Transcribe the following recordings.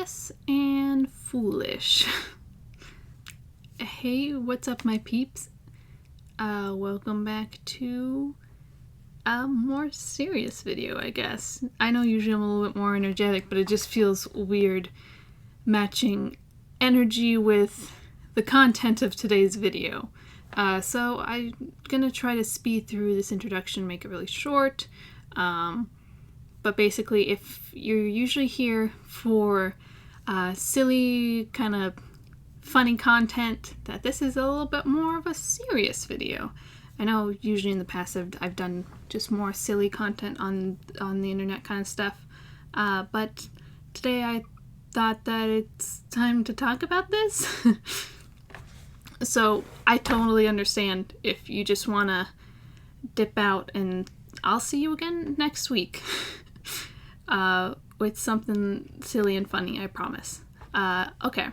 oblivious and foolish. Hey, what's up, my peeps? Welcome back to a more serious video, I guess. I know usually I'm a little bit more energetic, but it just feels weird matching energy with the content of today's video. So I'm gonna try to speed through this introduction, make it really short. But basically, if you're usually here for silly, kind of funny content, that this is a little bit more of a serious video. I know usually in the past I've done just more silly content on the internet kind of stuff, but today I thought that it's time to talk about this. So I totally understand if you just want to dip out, and I'll see you again next week with something silly and funny, I promise. Okay,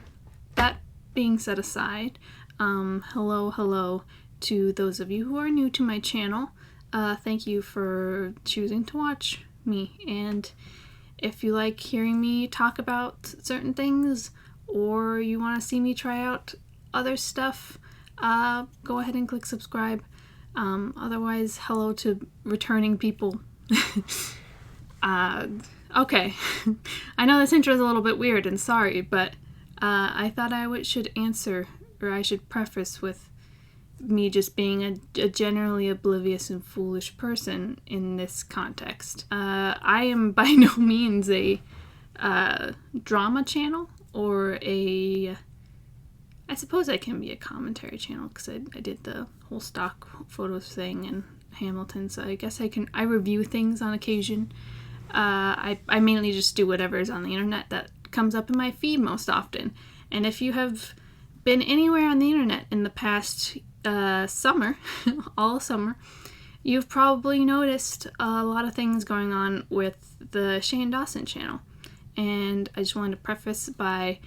that being set aside, hello to those of you who are new to my channel. Thank you for choosing to watch me, and if you like hearing me talk about certain things, or you want to see me try out other stuff, go ahead and click subscribe. Otherwise, hello to returning people. Okay. I know this intro is a little bit weird, and sorry, but I thought I should answer, or I should preface with me just being a generally oblivious and foolish person in this context. I am by no means a drama channel, or I suppose I can be a commentary channel, because I did the whole stock photos thing and Hamilton, so I guess I review things on occasion. I mainly just do whatever is on the internet that comes up in my feed most often. And if you have been anywhere on the internet in the past summer, all summer, you've probably noticed a lot of things going on with the Dawson channel. And I just wanted to preface by,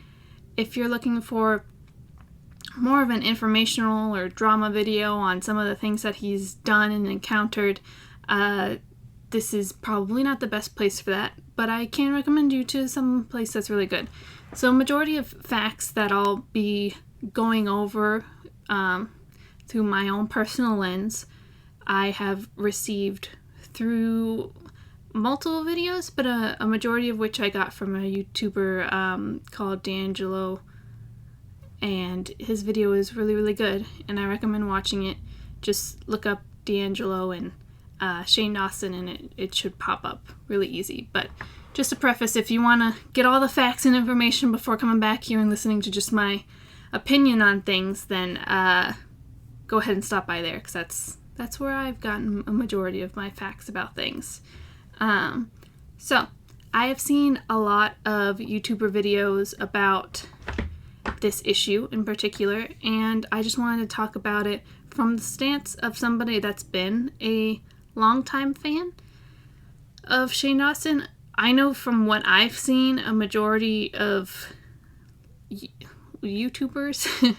if you're looking for more of an informational or drama video on some of the things that he's done and encountered, this is probably not the best place for that, but I can recommend you to some place that's really good. So majority of facts that I'll be going over through my own personal lens, I have received through multiple videos, but a majority of which I got from a YouTuber called D'Angelo, and his video is really good, and I recommend watching it. Just look up D'Angelo and Dawson, and it should pop up really easy. But just to preface, if you want to get all the facts and information before coming back here and listening to just my opinion on things, then go ahead and stop by there, because that's where I've gotten a majority of my facts about things. So I have seen a lot of YouTuber videos about this issue in particular, and I just wanted to talk about it from the stance of somebody that's been a longtime fan of Dawson. I know from what I've seen, a majority of YouTubers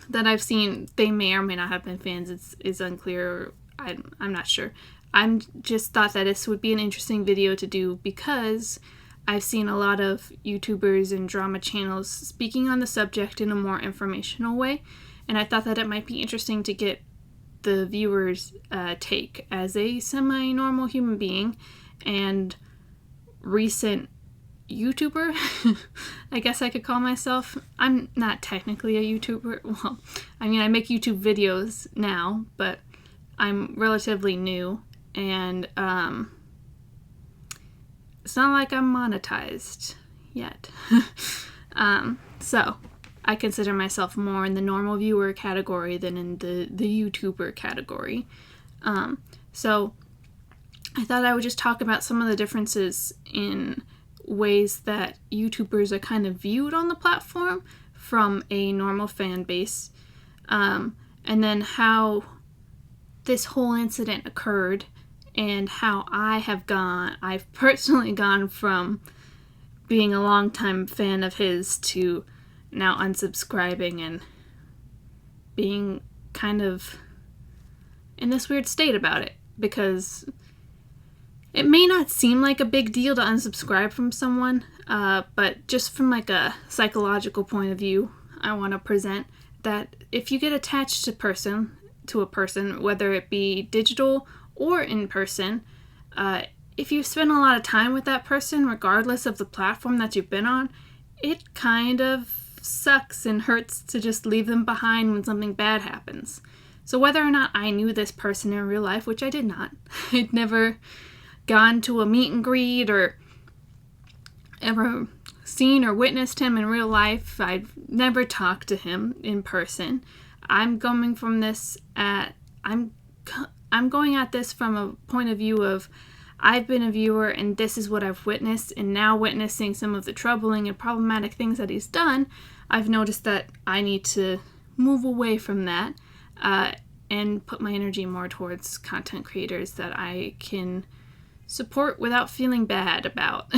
that I've seen, they may or may not have been fans. It's unclear. I'm not sure. I'm just thought that this would be an interesting video to do, because I've seen a lot of YouTubers and drama channels speaking on the subject in a more informational way, and I thought that it might be interesting to get the viewers' take as a semi-normal human being and recent YouTuber. I guess I could call myself. I'm not technically a YouTuber. Well, I mean, I make YouTube videos now, but I'm relatively new, and it's not like I'm monetized yet. So I consider myself more in the normal viewer category than in the YouTuber category. So I thought I would just talk about some of the differences in ways that YouTubers are kind of viewed on the platform from a normal fan base, and then how this whole incident occurred, and how I've personally gone from being a longtime fan of his to now unsubscribing and being kind of in this weird state about it, because It may not seem like a big deal to unsubscribe from someone, but just from like a psychological point of view, I want to present that if you get attached to a person, whether it be digital or in person, if you spend a lot of time with that person, regardless of the platform that you've been on, it kind of sucks and hurts to just leave them behind when something bad happens. So whether or not I knew this person in real life, which I did not, I'd never gone to a meet and greet or ever seen or witnessed him in real life. I've never talked to him in person. I'm going from this I'm going at this from a point of view of I've been a viewer and this is what I've witnessed, and now witnessing some of the troubling and problematic things that he's done, I've noticed that I need to move away from that and put my energy more towards content creators that I can support without feeling bad about.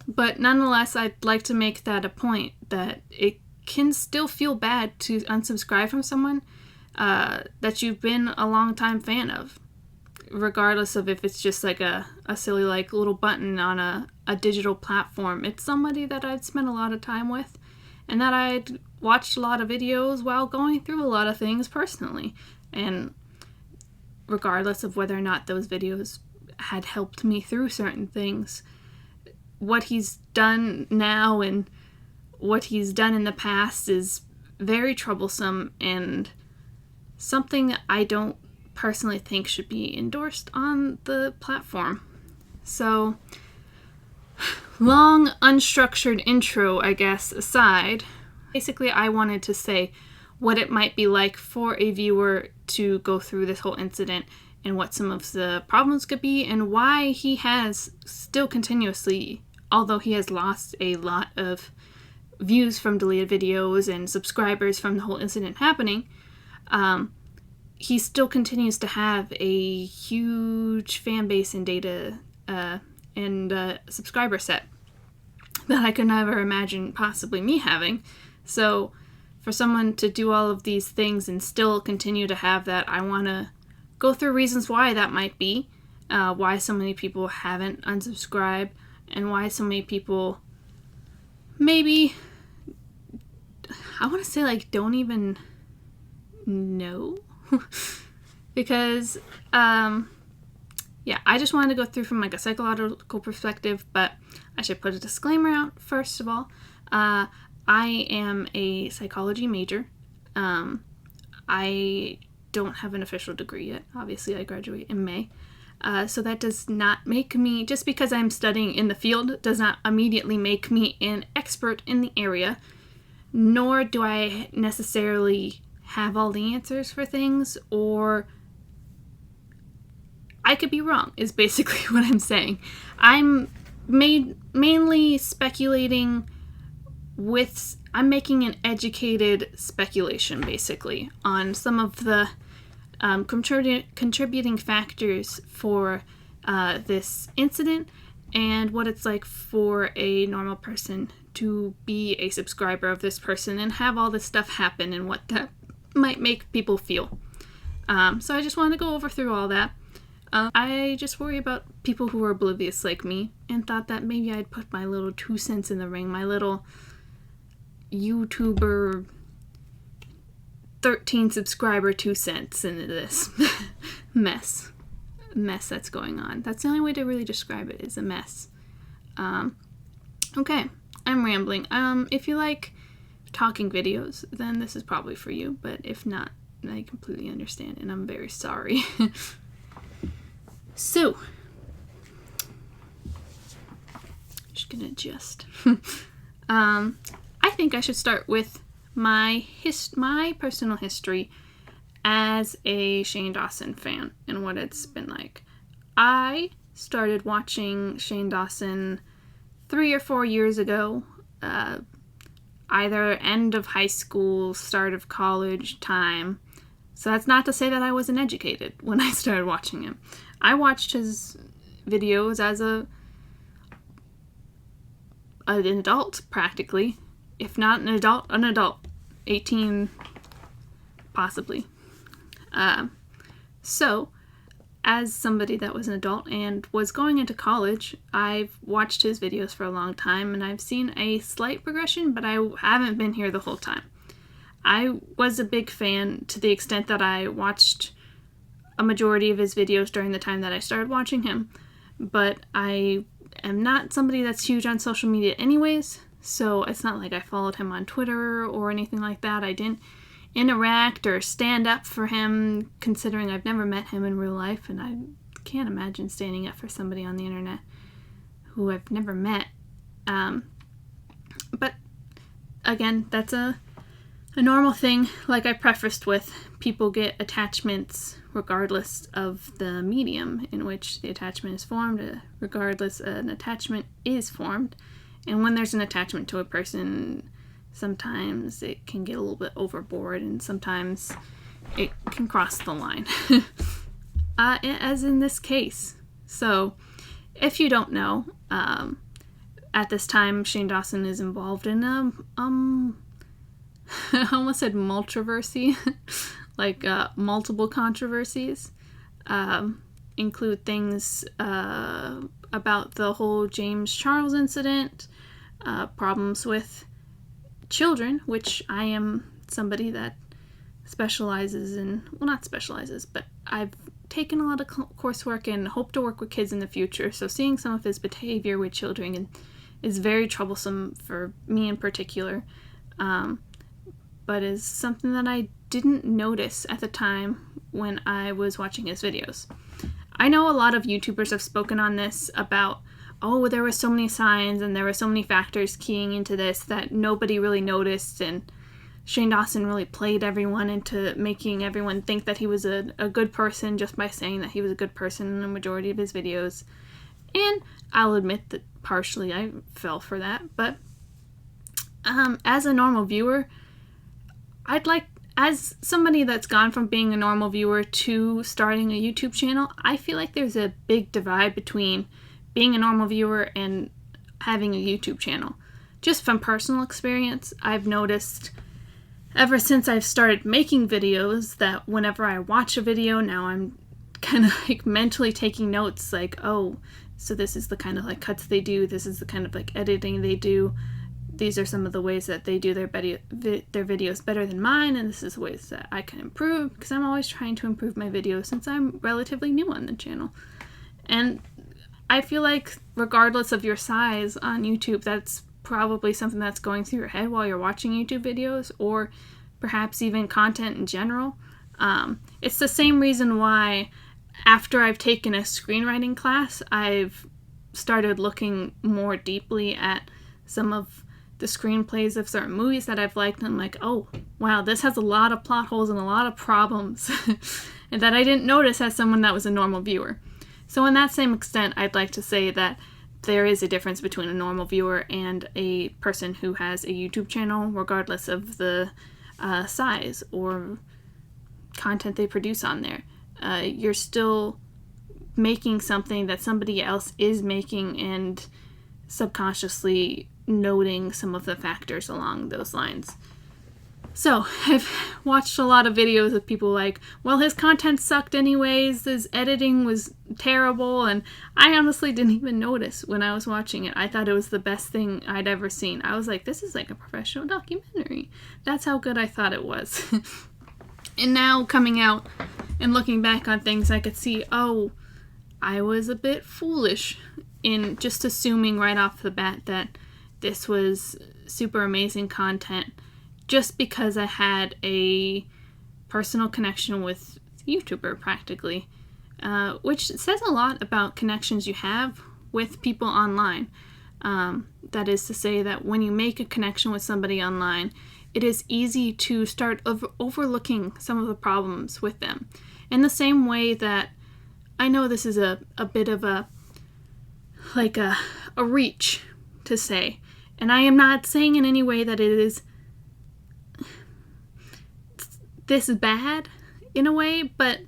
But nonetheless, I'd like to make that a point that it can still feel bad to unsubscribe from someone that you've been a long time fan of, regardless of if it's just like a silly like little button on a digital platform. It's somebody that I'd spent a lot of time with and that I'd watched a lot of videos while going through a lot of things personally. And regardless of whether or not those videos had helped me through certain things, what he's done now and what he's done in the past is very troublesome and something that I don't personally think should be endorsed on the platform. So, long, unstructured intro, I guess, aside, basically I wanted to say what it might be like for a viewer to go through this whole incident and what some of the problems could be and why he has still continuously, although he has lost a lot of views from deleted videos and subscribers from the whole incident happening, he still continues to have a huge fan base and data and subscriber set that I could never imagine possibly me having. So for someone to do all of these things and still continue to have that, I want to go through reasons why that might be, why so many people haven't unsubscribed, and why so many people maybe, I want to say like don't even know. Because, yeah, I just wanted to go through from like a psychological perspective, but I should put a disclaimer out first of all. I am a psychology major. I don't have an official degree yet. Obviously, I graduate in May. So that does not make me, just because I'm studying in the field, does not immediately make me an expert in the area, nor do I necessarily have all the answers for things, or I could be wrong, is basically what I'm saying. I'm mainly speculating I'm making an educated speculation, basically, on some of the contributing factors for this incident and what it's like for a normal person to be a subscriber of this person and have all this stuff happen and what that might make people feel. So I just wanted to go through all that. I just worry about people who are oblivious like me and thought that maybe I'd put my little 2 cents in the ring, my little YouTuber 13 subscriber 2 cents into this mess that's going on. That's the only way to really describe it, is a mess. Okay, I'm rambling. If you like talking videos, then this is probably for you, but if not, I completely understand and I'm very sorry. So, just gonna adjust. I think I should start with my personal history as a Shane Dawson fan and what it's been like. I started watching Shane Dawson 3 or 4 years ago, either end of high school, start of college time. So that's not to say that I wasn't educated when I started watching him. I watched his videos as an adult, practically. If not an adult. 18, possibly. So, as somebody that was an adult and was going into college, I've watched his videos for a long time, and I've seen a slight progression, but I haven't been here the whole time. I was a big fan to the extent that I watched a majority of his videos during the time that I started watching him, but I am not somebody that's huge on social media anyways, so it's not like I followed him on Twitter or anything like that. I didn't interact or stand up for him, considering I've never met him in real life, and I can't imagine standing up for somebody on the internet who I've never met. But again, that's a normal thing. Like I prefaced with, people get attachments regardless of the medium in which the attachment is formed, regardless an attachment is formed. And when there's an attachment to a person, sometimes it can get a little bit overboard, and sometimes it can cross the line, as in this case. So, if you don't know, at this time, Shane Dawson is involved in I almost said multiversy, like multiple controversies, include things about the whole James Charles incident, problems with children, which I am somebody that specializes in, well, not specializes, but I've taken a lot of coursework and hope to work with kids in the future, so seeing some of his behavior with children is very troublesome for me in particular, but is something that I didn't notice at the time when I was watching his videos. I know a lot of YouTubers have spoken on this about, oh, there were so many signs and there were so many factors keying into this that nobody really noticed, and Shane Dawson really played everyone into making everyone think that he was a good person just by saying that he was a good person in the majority of his videos. And I'll admit that partially I fell for that, but as a normal viewer, as somebody that's gone from being a normal viewer to starting a YouTube channel, I feel like there's a big divide between being a normal viewer and having a YouTube channel. Just from personal experience, I've noticed ever since I've started making videos that whenever I watch a video, now I'm kind of like mentally taking notes, like, oh, so this is the kind of like cuts they do, this is the kind of like editing they do, these are some of the ways that they do their videos better than mine, and this is ways that I can improve, because I'm always trying to improve my videos since I'm relatively new on the channel. And I feel like regardless of your size on YouTube, that's probably something that's going through your head while you're watching YouTube videos, or perhaps even content in general. It's the same reason why after I've taken a screenwriting class, I've started looking more deeply at some of the screenplays of certain movies that I've liked, and I'm like, oh, wow, this has a lot of plot holes and a lot of problems and that I didn't notice as someone that was a normal viewer. So in that same extent, I'd like to say that there is a difference between a normal viewer and a person who has a YouTube channel, regardless of the size or content they produce on there. You're still making something that somebody else is making and subconsciously noting some of the factors along those lines. So, I've watched a lot of videos of people like, well, his content sucked anyways, his editing was terrible, and I honestly didn't even notice when I was watching it. I thought it was the best thing I'd ever seen. I was like, this is like a professional documentary. That's how good I thought it was. And now, coming out and looking back on things, I could see, oh, I was a bit foolish in just assuming right off the bat that this was super amazing content just because I had a personal connection with the YouTuber practically, which says a lot about connections you have with people online. That is to say that when you make a connection with somebody online, it is easy to start overlooking some of the problems with them. In the same way that, I know this is a bit of a reach to say, and I am not saying in any way that it is this bad in a way, but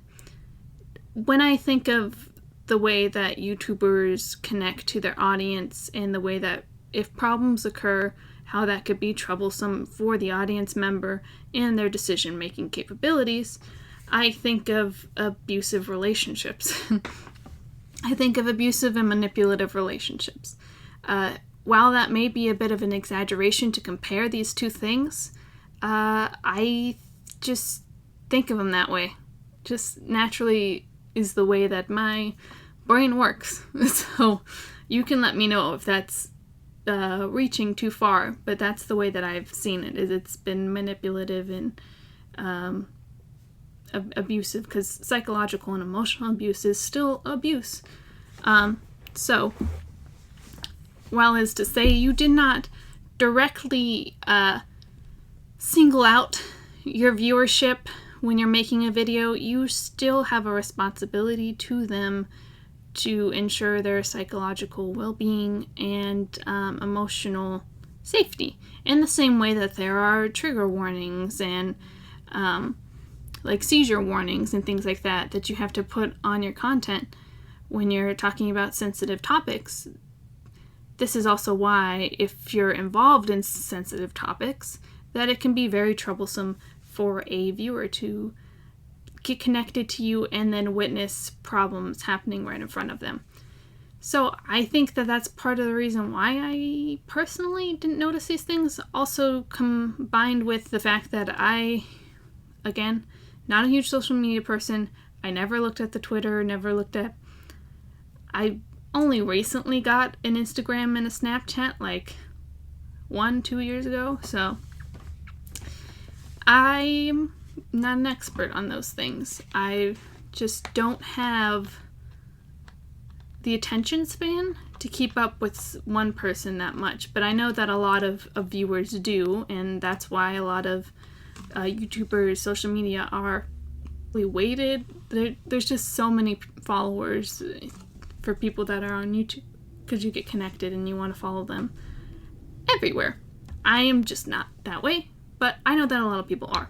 when I think of the way that YouTubers connect to their audience and the way that if problems occur, how that could be troublesome for the audience member and their decision-making capabilities, I think of abusive relationships. I think of abusive and manipulative relationships. While that may be a bit of an exaggeration to compare these two things, I just think of them that way. Just naturally is the way that my brain works. So you can let me know if that's reaching too far, but that's the way that I've seen it. Is it's been manipulative and abusive, because psychological and emotional abuse is still abuse. So, while is to say you did not directly single out your viewership when you're making a video, you still have a responsibility to them to ensure their psychological well-being and emotional safety. In the same way that there are trigger warnings and like seizure warnings and things like that that you have to put on your content when you're talking about sensitive topics. This is also why, if you're involved in sensitive topics, that it can be very troublesome for a viewer to get connected to you and then witness problems happening right in front of them. So I think that that's part of the reason why I personally didn't notice these things. Also combined with the fact that I, again, not a huge social media person. I never looked at the Twitter, I only recently got an Instagram and a Snapchat, like 1-2 years ago, so I'm not an expert on those things. I just don't have the attention span to keep up with one person that much, but I know that a lot of viewers do, and that's why a lot of YouTubers, social media are weighted. There's just so many followers for people that are on YouTube because you get connected and you want to follow them everywhere. I am just not that way, but I know that a lot of people are.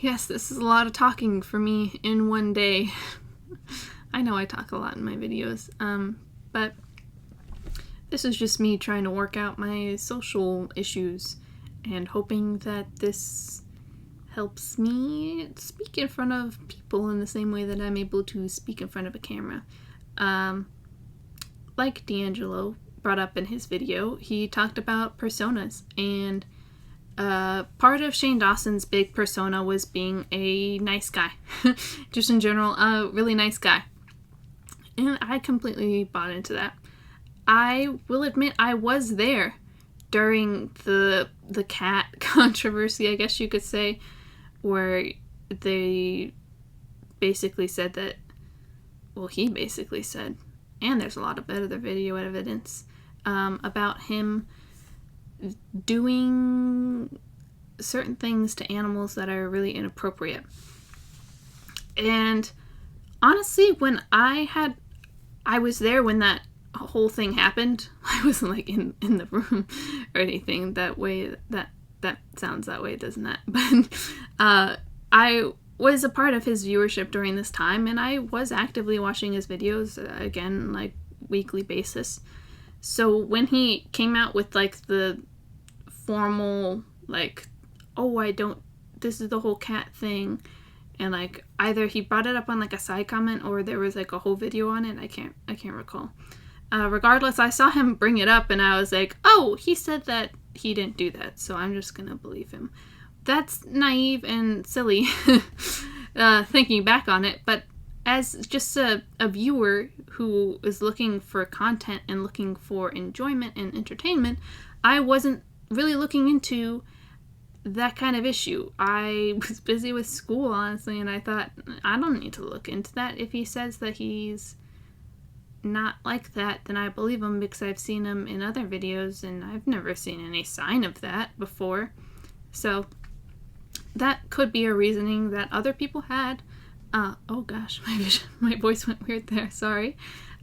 Yes, this is a lot of talking for me in one day. I know I talk a lot in my videos, but this is just me trying to work out my social issues and hoping that this helps me speak in front of people in the same way that I'm able to speak in front of a camera. Like D'Angelo brought up in his video, he talked about personas, and part of Shane Dawson's big persona was being a nice guy. Just in general, a really nice guy. And I completely bought into that. I will admit I was there during the cat controversy, I guess you could say, where they basically said that, well, he basically said, and there's a lot of other video evidence about him doing certain things to animals that are really inappropriate. And honestly, when I was there when that whole thing happened. I wasn't like in the room or anything that way. That sounds that way, doesn't it? But I was a part of his viewership during this time, and I was actively watching his videos, again, like weekly basis. So when he came out with like the formal, like, oh, this is the whole cat thing, and like either he brought it up on like a side comment or there was like a whole video on it. I can't recall. Regardless, I saw him bring it up and I was like, oh, he said that he didn't do that, so I'm just gonna believe him. That's naive and silly thinking back on it, but as just a viewer who is looking for content and looking for enjoyment and entertainment, I wasn't really looking into that kind of issue. I was busy with school, honestly, and I thought, I don't need to look into that. If he says that he's not like that, then I believe him because I've seen him in other videos and I've never seen any sign of that before. So that could be a reasoning that other people had. Oh gosh, my voice went weird there, sorry.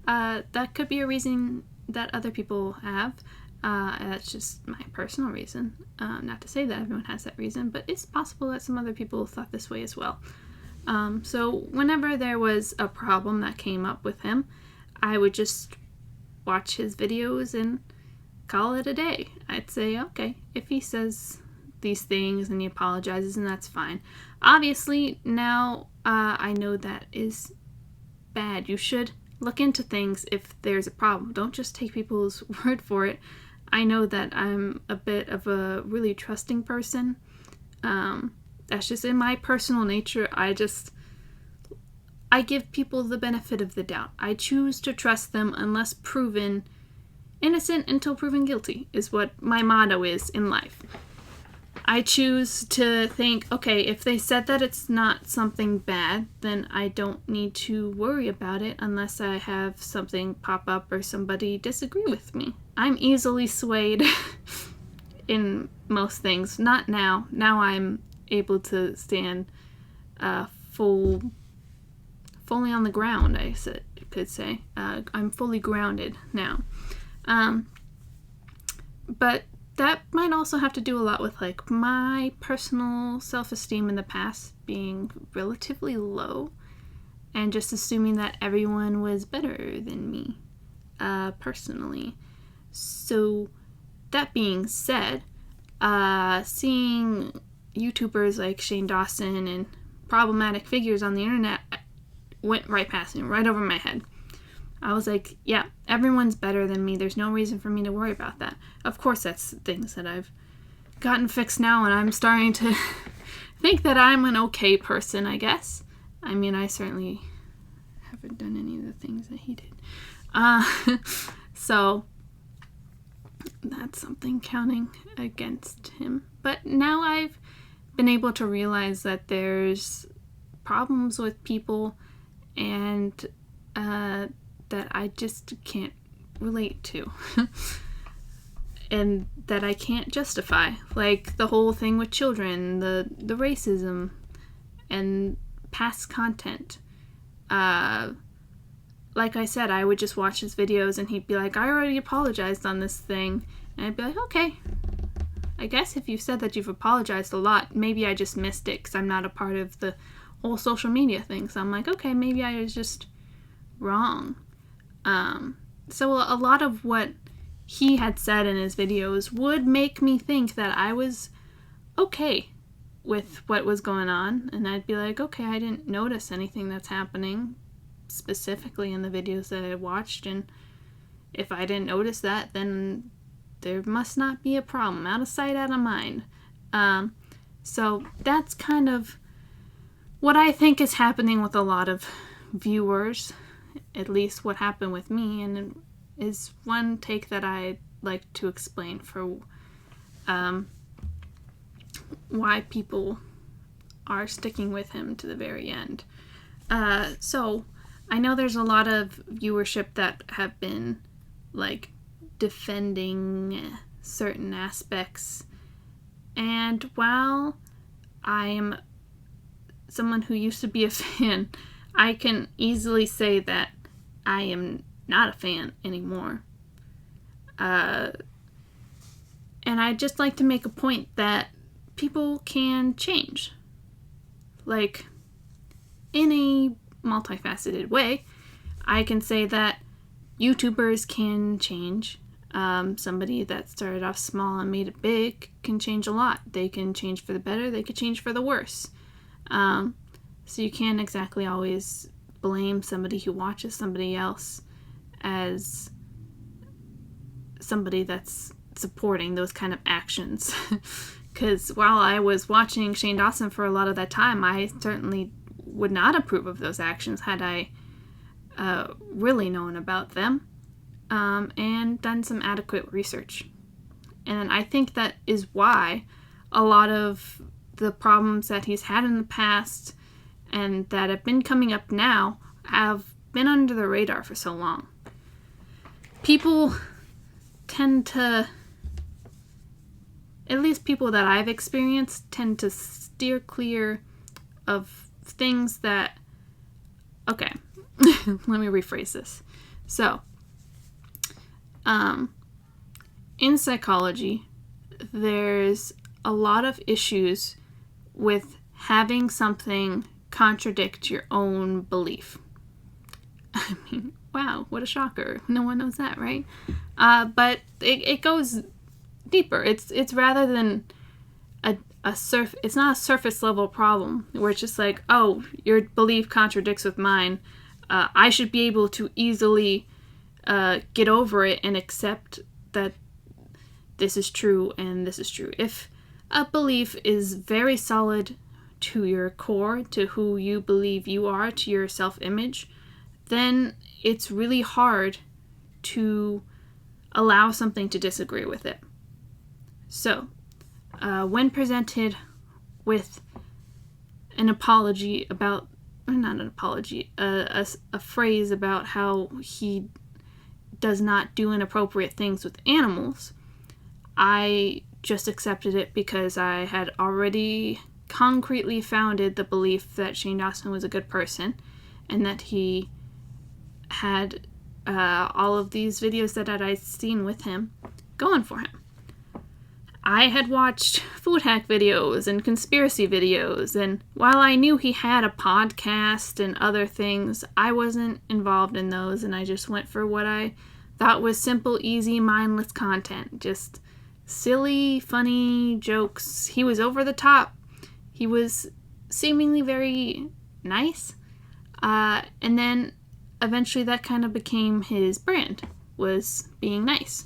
That could be a reason that other people have. That's just my personal reason. Not to say that everyone has that reason, but it's possible that some other people thought this way as well. So whenever there was a problem that came up with him, I would just watch his videos and call it a day. I'd say, okay, if he says these things and he apologizes, and that's fine. Obviously, now I know that is bad. You should look into things if there's a problem. Don't just take people's word for it. I know that I'm a bit of a really trusting person. That's just in my personal nature. I give people the benefit of the doubt. I choose to trust them unless proven innocent until proven guilty, is what my motto is in life. I choose to think, okay, if they said that it's not something bad, then I don't need to worry about it unless I have something pop up or somebody disagree with me. I'm easily swayed in most things. Not now. Now I'm able to stand fully on the ground, I could say. I'm fully grounded now. But that might also have to do a lot with like my personal self-esteem in the past being relatively low and just assuming that everyone was better than me personally. So that being said, seeing YouTubers like Shane Dawson and problematic figures on the internet went right past me, right over my head. I was like, yeah, everyone's better than me. There's no reason for me to worry about that. Of course, that's things that I've gotten fixed now, and I'm starting to think that I'm an okay person, I guess. I mean, I certainly haven't done any of the things that he did. So that's something counting against him. But now I've been able to realize that there's problems with people and that I just can't relate to. And that I can't justify. Like the whole thing with children, the racism, and past content. Like I said, I would just watch his videos and he'd be like, I already apologized on this thing. And I'd be like, okay. I guess if you've said that you've apologized a lot, maybe I just missed it because I'm not a part of the whole social media thing. So I'm like, okay, maybe I was just wrong. So a lot of what he had said in his videos would make me think that I was okay with what was going on. And I'd be like, okay, I didn't notice anything that's happening specifically in the videos that I watched. And if I didn't notice that, then there must not be a problem. Out of sight, out of mind. So that's kind of what I think is happening with a lot of viewers. At least what happened with me, and is one take that I'd like to explain for why people are sticking with him to the very end. So I know there's a lot of viewership that have been like defending certain aspects, and while I'm someone who used to be a fan, I can easily say that I am not a fan anymore. And I'd just like to make a point that people can change. Like, in a multifaceted way, I can say that YouTubers can change. Somebody that started off small and made it big can change a lot. They can change for the better, they could change for the worse. So you can't exactly always blame somebody who watches somebody else as somebody that's supporting those kind of actions. Because while I was watching Shane Dawson for a lot of that time, I certainly would not approve of those actions had I really known about them and done some adequate research. And I think that is why a lot of the problems that he's had in the past and that have been coming up now have been under the radar for so long. People tend to, at least people that I've experienced, tend to steer clear of things that, okay, let me rephrase this. So, in psychology, there's a lot of issues with having something contradict your own belief. I mean, wow, what a shocker. No one knows that, right? But it goes deeper. It's rather than it's not a surface level problem where it's just like, oh, your belief contradicts with mine. I should be able to easily get over it and accept that this is true and this is true. If a belief is very solid to your core, to who you believe you are, to your self-image, then it's really hard to allow something to disagree with it. So, when presented with an apology about, or not an apology, a phrase about how he does not do inappropriate things with animals, I just accepted it because I had already concretely founded the belief that Shane Dawson was a good person and that he had all of these videos that I'd seen with him going for him. I had watched food hack videos and conspiracy videos, and while I knew he had a podcast and other things, I wasn't involved in those, and I just went for what I thought was simple, easy, mindless content. Just silly, funny jokes. He was over the top. He was seemingly very nice. And then eventually that kind of became his brand, was being nice.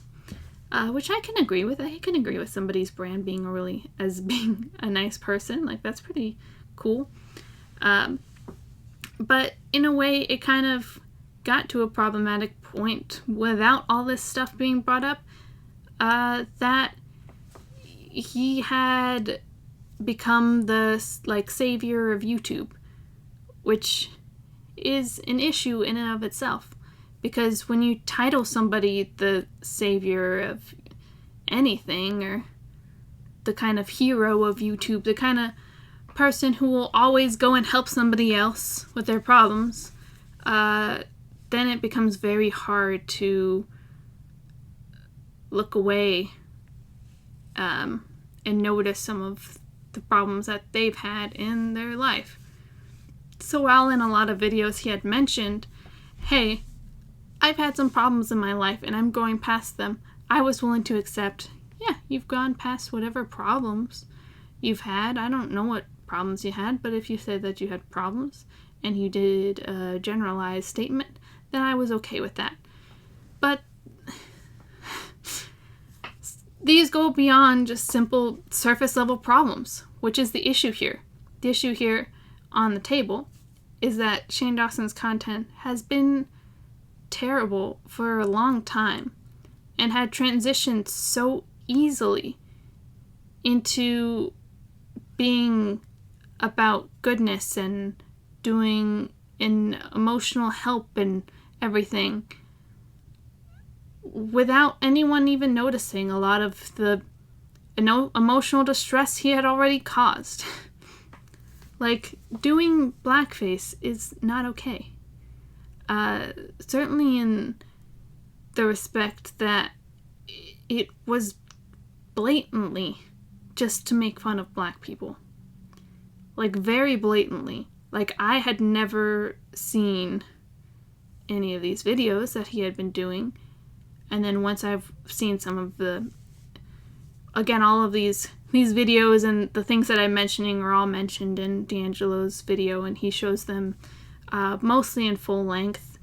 Which I can agree with. I can agree with somebody's brand being being a nice person. Like, that's pretty cool. But in a way, it kind of got to a problematic point without all this stuff being brought up, that he had become the, savior of YouTube, which is an issue in and of itself. Because when you title somebody the savior of anything, or the kind of hero of YouTube, the kind of person who will always go and help somebody else with their problems, then it becomes very hard to look away and notice some of the problems that they've had in their life. So while in a lot of videos he had mentioned, hey, I've had some problems in my life and I'm going past them, I was willing to accept, yeah, you've gone past whatever problems you've had. I don't know what problems you had, but if you said that you had problems and you did a generalized statement, then I was okay with that. But these go beyond just simple surface level problems, which is the issue here. The issue here on the table is that Shane Dawson's content has been terrible for a long time and had transitioned so easily into being about goodness and doing an emotional help and everything without anyone even noticing a lot of the emotional distress he had already caused. Like, doing blackface is not okay. Certainly in the respect that it was blatantly just to make fun of black people. Like, very blatantly. Like, I had never seen any of these videos that he had been doing. And then once I've seen some of all of these videos and the things that I'm mentioning are all mentioned in D'Angelo's video, and he shows them mostly in full length.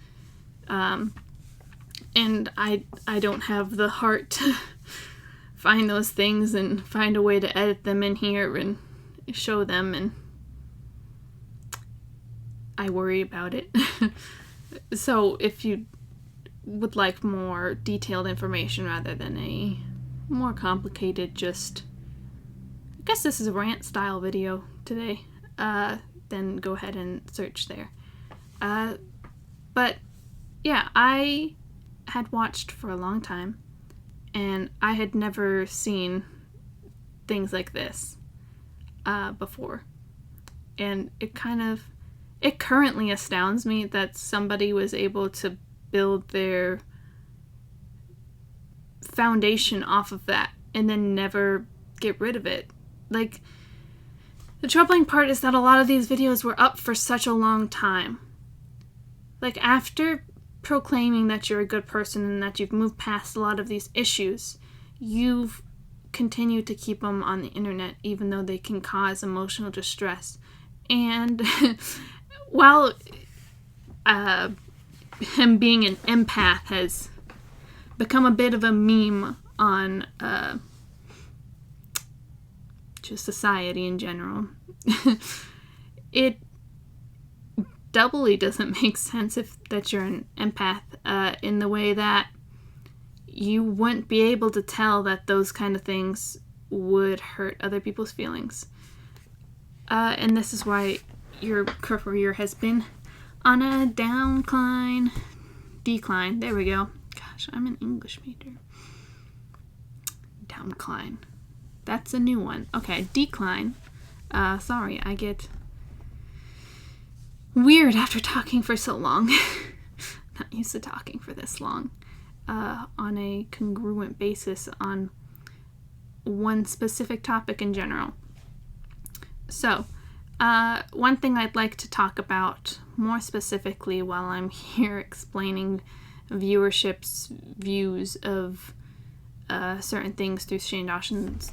And I don't have the heart to find those things and find a way to edit them in here and show them, and I worry about it. So if you would like more detailed information rather than a more complicated, just, I guess this is a rant style video today, then go ahead and search there. But yeah, I had watched for a long time and I had never seen things like this before. And it currently astounds me that somebody was able to build their foundation off of that and then never get rid of it. Like, the troubling part is that a lot of these videos were up for such a long time. Like, after proclaiming that you're a good person and that you've moved past a lot of these issues, you've continue to keep them on the internet, even though they can cause emotional distress. And while him being an empath has become a bit of a meme on just society in general, it doubly doesn't make sense that you're an empath, in the way that you wouldn't be able to tell that those kind of things would hurt other people's feelings. And this is why your career has been on a decline. There we go. Gosh, I'm an English major. Downcline. That's a new one. Okay, decline. Sorry, I get weird after talking for so long. Not used to talking for this long. On a congruent basis on one specific topic in general. So, one thing I'd like to talk about more specifically while I'm here explaining Viewership's views of certain things through Shane Dawson's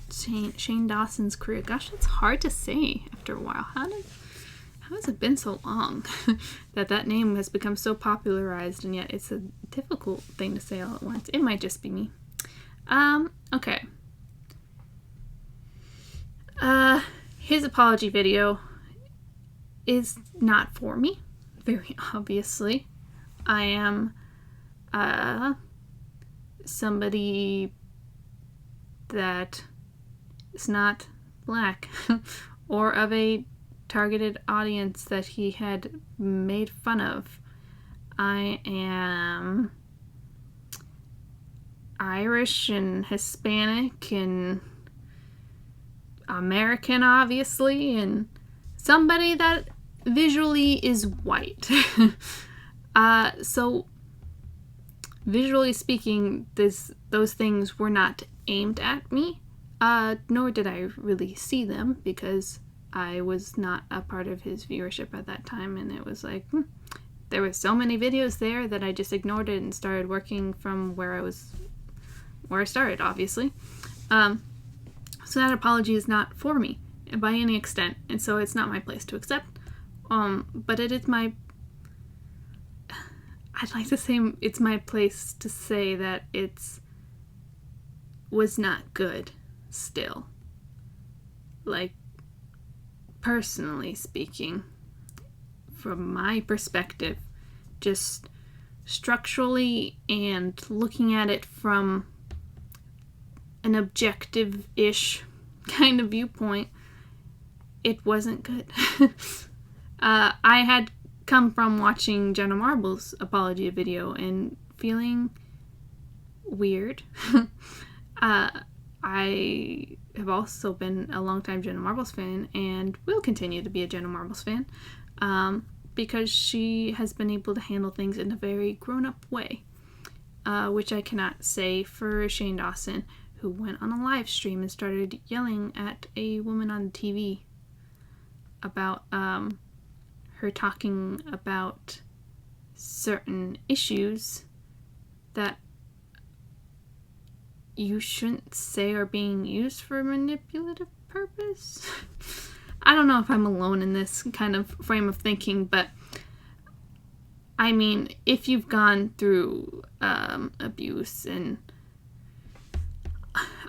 career. Gosh, that's hard to say after a while. How has it been so long that name has become so popularized, and yet it's a difficult thing to say all at once? It might just be me. Okay. His apology video is not for me, very obviously. I am somebody that is not black or of a targeted audience that he had made fun of. I am Irish and Hispanic and American, obviously, and somebody that visually is white. So visually speaking, those things were not aimed at me, nor did I really see them, because I was not a part of his viewership at that time, and it was like, there were so many videos there that I just ignored it and started working from where I started, obviously. So that apology is not for me by any extent, and so it's not my place to accept. But it is I'd like to say it's my place to say that was not good still. Like, personally speaking, from my perspective, just structurally and looking at it from an objective-ish kind of viewpoint, it wasn't good. I had come from watching Jenna Marbles' apology video and feeling weird. I have also been a longtime Jenna Marbles fan and will continue to be a Jenna Marbles fan, because she has been able to handle things in a very grown-up way, which I cannot say for Shane Dawson, who went on a live stream and started yelling at a woman on TV about her talking about certain issues that you shouldn't say are being used for a manipulative purpose. I don't know if I'm alone in this kind of frame of thinking, but I mean, if you've gone through abuse and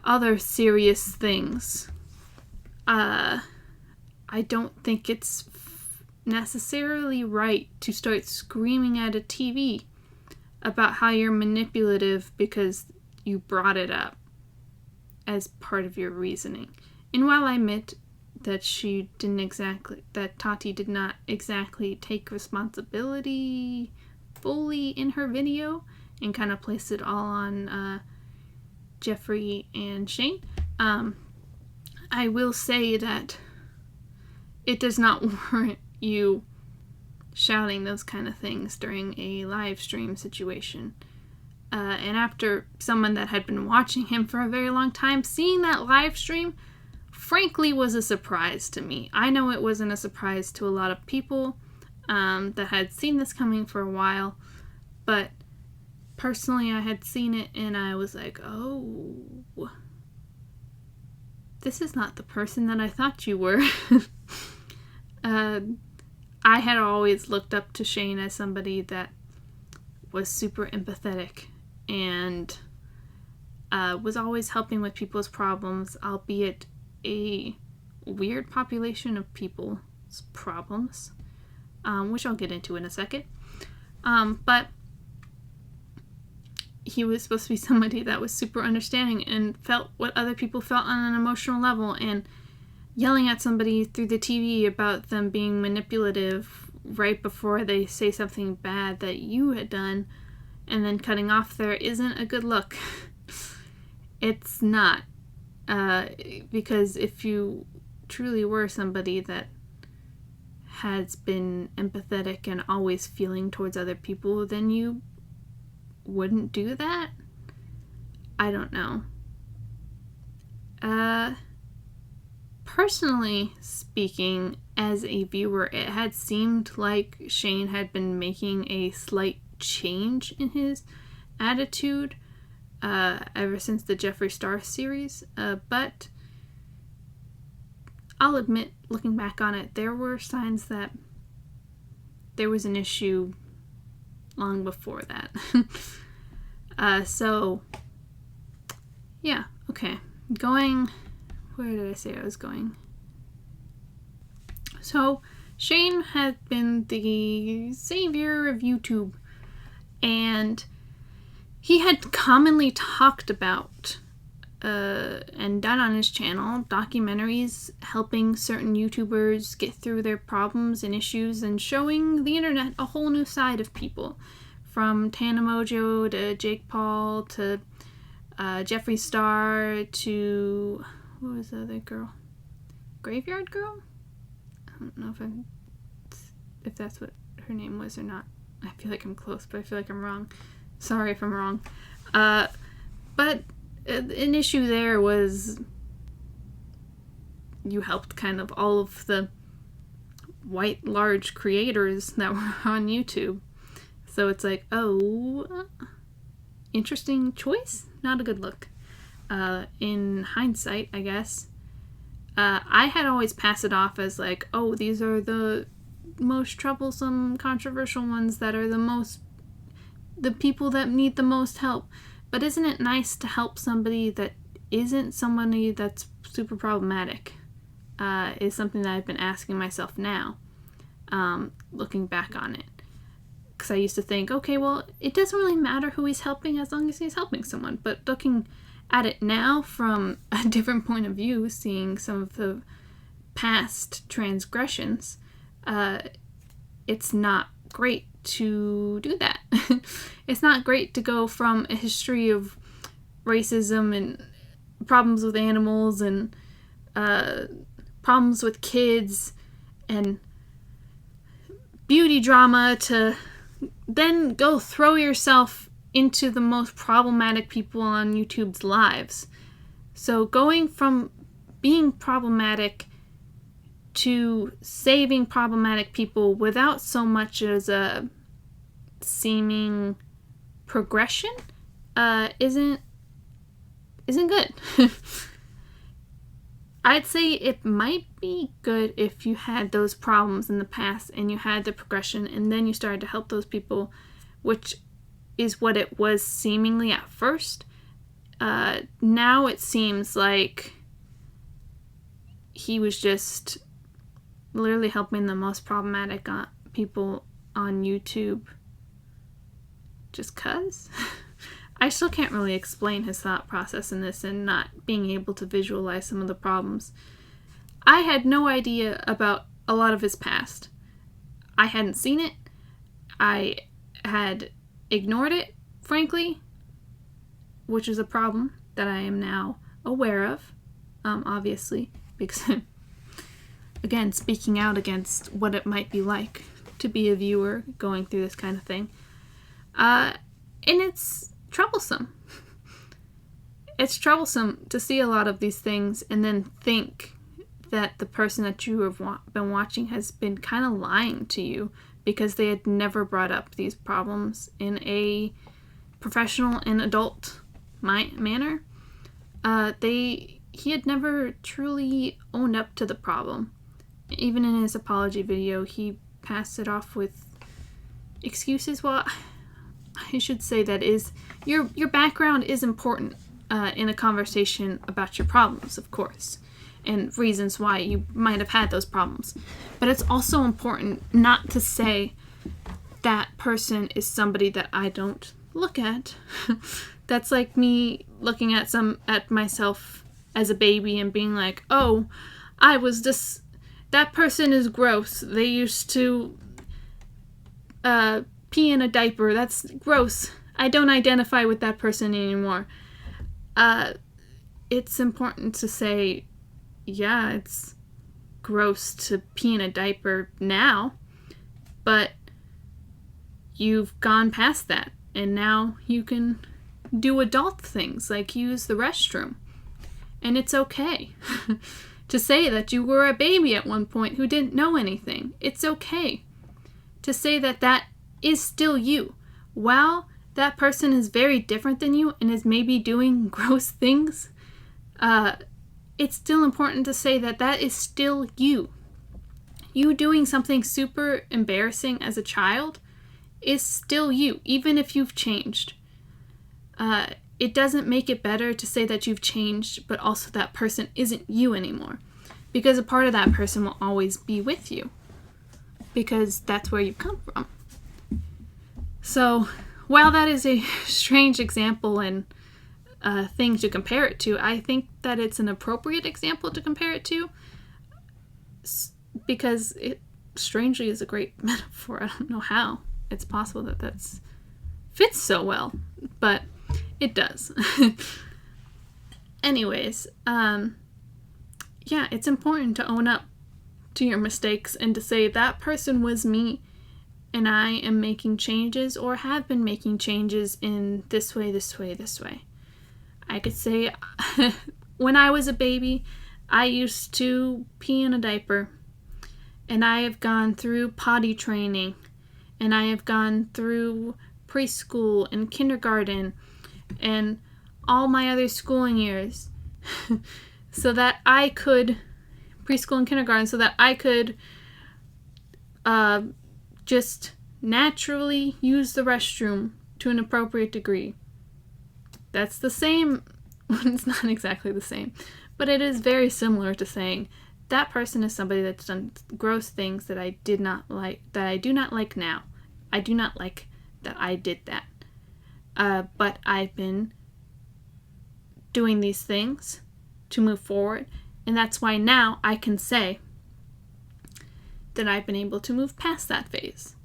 other serious things, I don't think it's necessarily right to start screaming at a TV about how you're manipulative because you brought it up as part of your reasoning. And while I admit that Tati did not exactly take responsibility fully in her video and kind of placed it all on Jeffrey and Shane, I will say that it does not warrant you shouting those kind of things during a live stream situation. And after someone that had been watching him for a very long time, seeing that live stream, frankly, was a surprise to me. I know it wasn't a surprise to a lot of people that had seen this coming for a while, but personally, I had seen it and I was like, oh, this is not the person that I thought you were. I had always looked up to Shane as somebody that was super empathetic and was always helping with people's problems, albeit a weird population of people's problems, which I'll get into in a second. But he was supposed to be somebody that was super understanding and felt what other people felt on an emotional level, and yelling at somebody through the TV about them being manipulative right before they say something bad that you had done and then cutting off there isn't a good look. It's not. Because if you truly were somebody that has been empathetic and always feeling towards other people, then you wouldn't do that? I don't know. Personally speaking, as a viewer, it had seemed like Shane had been making a slight change in his attitude ever since the Jeffree Star series, but I'll admit, looking back on it, there were signs that there was an issue long before that. So, yeah, okay. Where did I say I was going? So, Shane had been the savior of YouTube, and he had commonly talked about and done on his channel documentaries helping certain YouTubers get through their problems and issues and showing the internet a whole new side of people. From Tana Mojo to Jake Paul to Jeffree Star to... what was the other girl? Graveyard Girl? I don't know if that's what her name was or not. I feel like I'm close, but I feel like I'm wrong. Sorry if I'm wrong. But an issue there was you helped kind of all of the white large creators that were on YouTube. So it's like, oh, interesting choice? Not a good look. In hindsight, I guess. I had always passed it off as like, oh, these are the most troublesome, controversial ones that are the people that need the most help. But isn't it nice to help somebody that isn't somebody that's super problematic? Is something that I've been asking myself now, looking back on it. Because I used to think, okay, well, it doesn't really matter who he's helping as long as he's helping someone. But looking at it now from a different point of view, seeing some of the past transgressions, it's not great to do that. It's not great to go from a history of racism and problems with animals and problems with kids and beauty drama to then go throw yourself into the most problematic people on YouTube's lives. So going from being problematic to saving problematic people without so much as a seeming progression isn't good. I'd say it might be good if you had those problems in the past and you had the progression and then you started to help those people, which is what it was seemingly at first. Now it seems like he was just literally helping the most problematic people on YouTube just 'cause. I still can't really explain his thought process in this and not being able to visualize some of the problems. I had no idea about a lot of his past. I hadn't seen it. I had ignored it, frankly, which is a problem that I am now aware of, obviously, because, again, speaking out against what it might be like to be a viewer going through this kind of thing. And it's troublesome. It's troublesome to see a lot of these things and then think that the person that you have been watching has been kind of lying to you because they had never brought up these problems in a professional and adult manner. he had never truly owned up to the problem. Even in his apology video, he passed it off with excuses. Well, I should say that is your background is important in a conversation about your problems, of course, and reasons why you might have had those problems. But it's also important not to say that person is somebody that I don't look at. That's like me looking at myself as a baby and being like, oh, that person is gross. They used to pee in a diaper. That's gross. I don't identify with that person anymore. It's important to say, yeah, it's gross to pee in a diaper now, but you've gone past that, and now you can do adult things like use the restroom. And it's okay to say that you were a baby at one point who didn't know anything. It's okay to say that that is still you. While that person is very different than you and is maybe doing gross things, it's still important to say that that is still you. You doing something super embarrassing as a child is still you, even if you've changed. It doesn't make it better to say that you've changed, but also that person isn't you anymore. Because a part of that person will always be with you. Because that's where you come from. So, while that is a strange example and thing to compare it to, I think that it's an appropriate example to compare it to. Because it strangely is a great metaphor. I don't know how it's possible that that's fits so well, but it does. Anyways, yeah, it's important to own up to your mistakes and to say that person was me and I am making changes or have been making changes in this way, this way, this way. I could say when I was a baby, I used to pee in a diaper, and I have gone through potty training, and I have gone through preschool and kindergarten and all my other schooling years so that I could, preschool and kindergarten, so that I could just naturally use the restroom to an appropriate degree. That's the same. It's not exactly the same, but it is very similar to saying that person is somebody that's done gross things that I did not like, that I do not like now. I do not like that I did that. But I've been doing these things to move forward, and that's why now I can say that I've been able to move past that phase.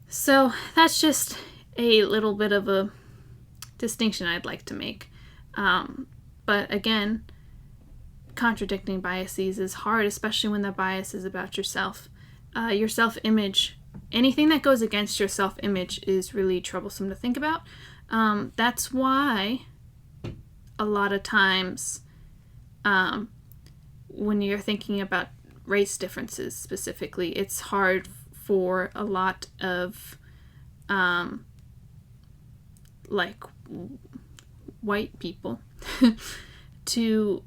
So that's just a little bit of a distinction I'd like to make. But again, contradicting biases is hard, especially when the bias is about yourself. Your self-image, anything that goes against your self-image is really troublesome to think about. That's why a lot of times when you're thinking about race differences specifically, it's hard for a lot of like white people to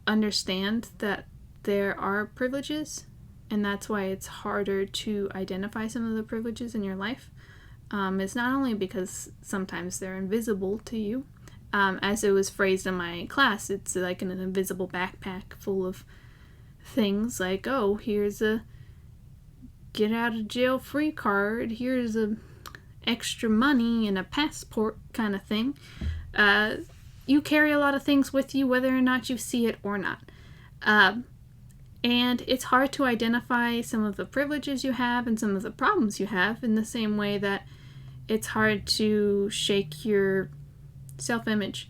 understand that there are privileges, and that's why it's harder to identify some of the privileges in your life. It's not only because sometimes they're invisible to you, as it was phrased in my class, it's like an invisible backpack full of things like, oh, here's a get out of jail free card, here's a extra money and a passport kind of thing. You carry a lot of things with you whether or not you see it or not. And it's hard to identify some of the privileges you have and some of the problems you have, in the same way that it's hard to shake your self-image.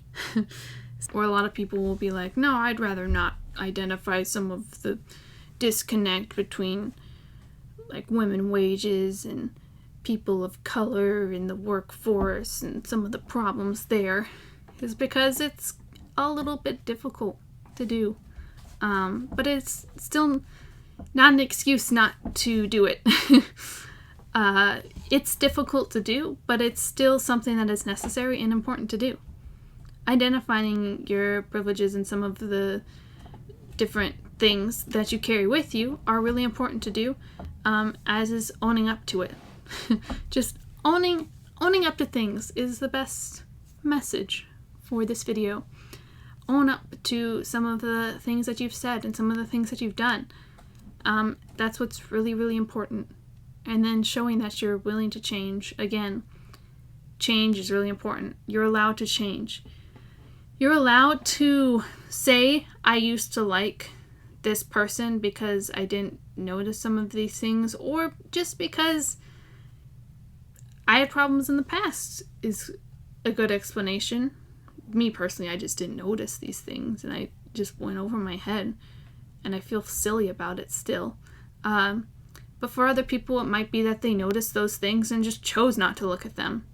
Or a lot of people will be like, no, I'd rather not identify some of the disconnect between like women wages and people of color in the workforce and some of the problems there, is because it's a little bit difficult to do. But it's still not an excuse not to do it. It's difficult to do, but it's still something that is necessary and important to do. identifying your privileges and some of the different things that you carry with you are really important to do, as is owning up to it. Just owning up to things is the best message for this video. Own up to some of the things that you've said and some of the things that you've done. That's what's really, really important. And then showing that you're willing to change. Again, change is really important. You're allowed to change. You're allowed to say, I used to like this person because I didn't notice some of these things, or just because I had problems in the past is a good explanation. Me personally, I just didn't notice these things and I just went over my head and I feel silly about it still. But for other people, it might be that they noticed those things and just chose not to look at them.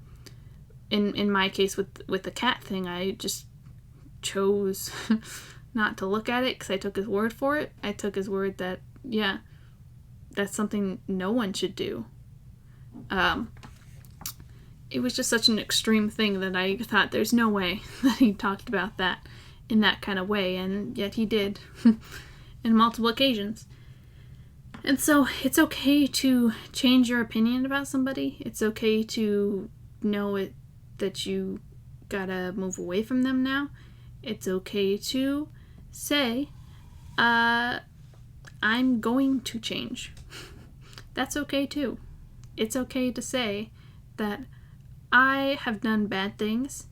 In my case with the cat thing, I just chose not to look at it because I took his word for it. I took his word that, yeah, that's something no one should do. It was just such an extreme thing that I thought there's no way that he talked about that in that kind of way, and yet he did in multiple occasions. And so it's okay to change your opinion about somebody. It's okay to know that you gotta move away from them now. It's okay to say, I'm going to change. That's okay too. It's okay to say that I have done bad things,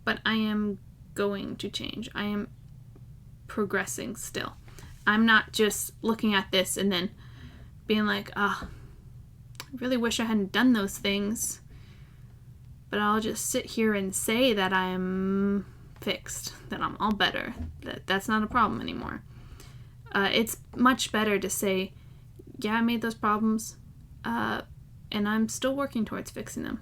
but I am going to change. I am progressing still. I'm not just looking at this and then being like, I really wish I hadn't done those things, but I'll just sit here and say that I'm fixed, that I'm all better, that's not a problem anymore. It's much better to say, yeah, I made those problems, and I'm still working towards fixing them.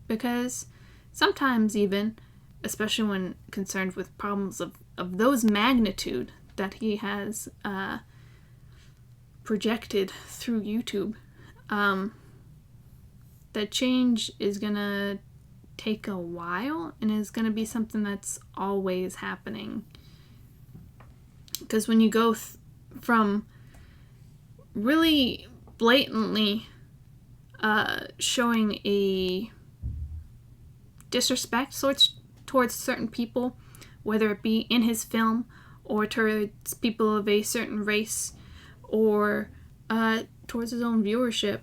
Because sometimes even, especially when concerned with problems of those magnitude that he has projected through YouTube, that change is gonna take a while and is gonna be something that's always happening. Because when you go from really blatantly showing a disrespect towards certain people, whether it be in his film or towards people of a certain race or towards his own viewership,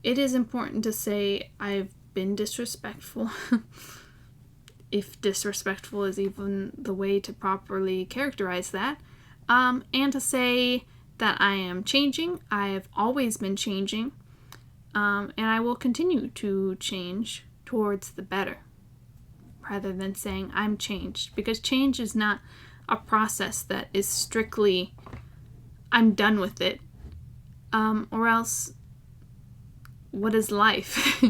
it is important to say, I've been disrespectful. If disrespectful is even the way to properly characterize that. And to say that I am changing. I have always been changing. And I will continue to change towards the better, rather than saying I'm changed, because change is not a process that is strictly I'm done with it, or else what is life?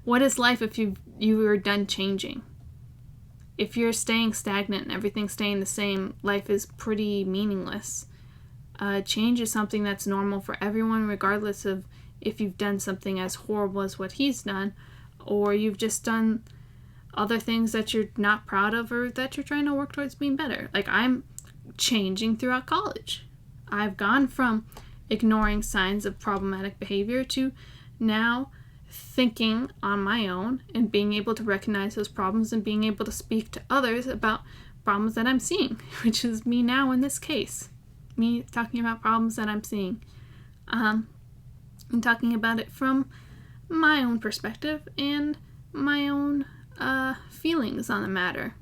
What is life if you are done changing? If you're staying stagnant and everything's staying the same, life is pretty meaningless. Change is something that's normal for everyone, regardless of if you've done something as horrible as what he's done, or you've just done other things that you're not proud of or that you're trying to work towards being better. Like, I'm changing throughout college. I've gone from ignoring signs of problematic behavior to now thinking on my own and being able to recognize those problems and being able to speak to others about problems that I'm seeing, which is me now in this case. Me talking about problems that I'm seeing. And talking about it from my own perspective and my own feelings on the matter.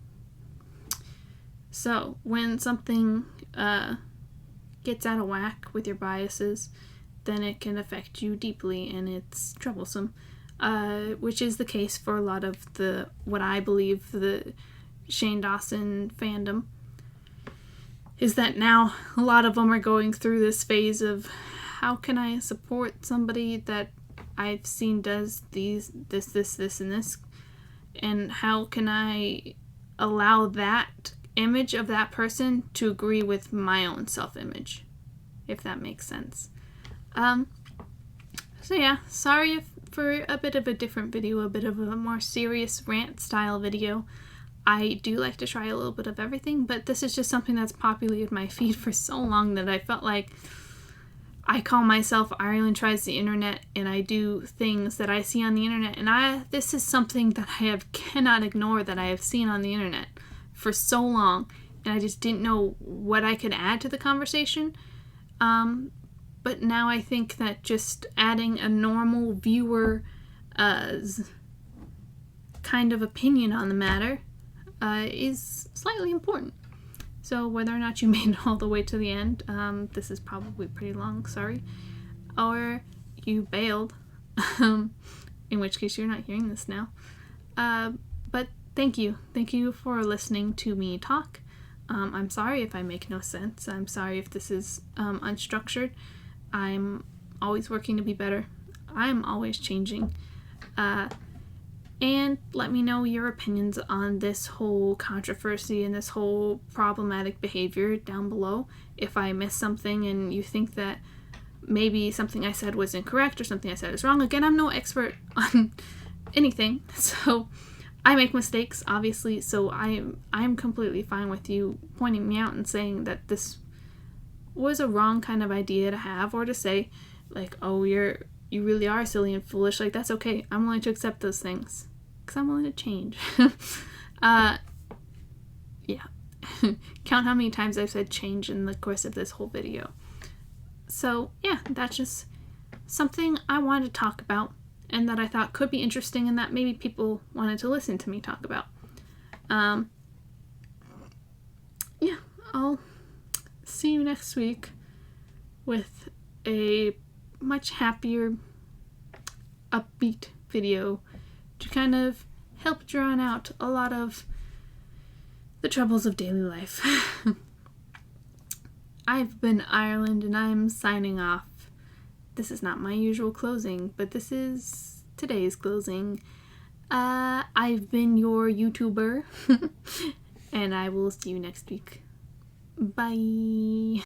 So when something gets out of whack with your biases, then it can affect you deeply and it's troublesome, which is the case for a lot of what I believe the Shane Dawson fandom, is that now a lot of them are going through this phase of, how can I support somebody that I've seen does this, and this, and how can I allow that image of that person to agree with my own self-image, if that makes sense. So yeah, sorry for a bit of a different video, a bit of a more serious rant style video. I do like to try a little bit of everything, but this is just something that's populated my feed for so long that I felt like I call myself Ireland Tries the Internet, and I do things that I see on the internet, and this is something that cannot ignore that I have seen on the internet for so long, and I just didn't know what I could add to the conversation. But now I think that just adding a normal viewer kind of opinion on the matter is slightly important. So whether or not you made it all the way to the end, this is probably pretty long, sorry, or you bailed, in which case you're not hearing this now. But thank you. Thank you for listening to me talk. I'm sorry if I make no sense. I'm sorry if this is unstructured. I'm always working to be better. I'm always changing. And let me know your opinions on this whole controversy and this whole problematic behavior down below. If I missed something and you think that maybe something I said was incorrect or something I said is wrong. Again, I'm no expert on anything, so I make mistakes, obviously, so I'm completely fine with you pointing me out and saying that this was a wrong kind of idea to have, or to say, like, oh, you really are silly and foolish. Like, that's okay. I'm willing to accept those things, because I'm willing to change. Yeah. Count how many times I've said change in the course of this whole video. So, yeah, that's just something I wanted to talk about, and that I thought could be interesting, and that maybe people wanted to listen to me talk about. Yeah, I'll see you next week with a much happier, upbeat video to kind of help drown out a lot of the troubles of daily life. I've been Ireland, and I'm signing off. This is not my usual closing, but this is today's closing. I've been your YouTuber, and I will see you next week. Bye.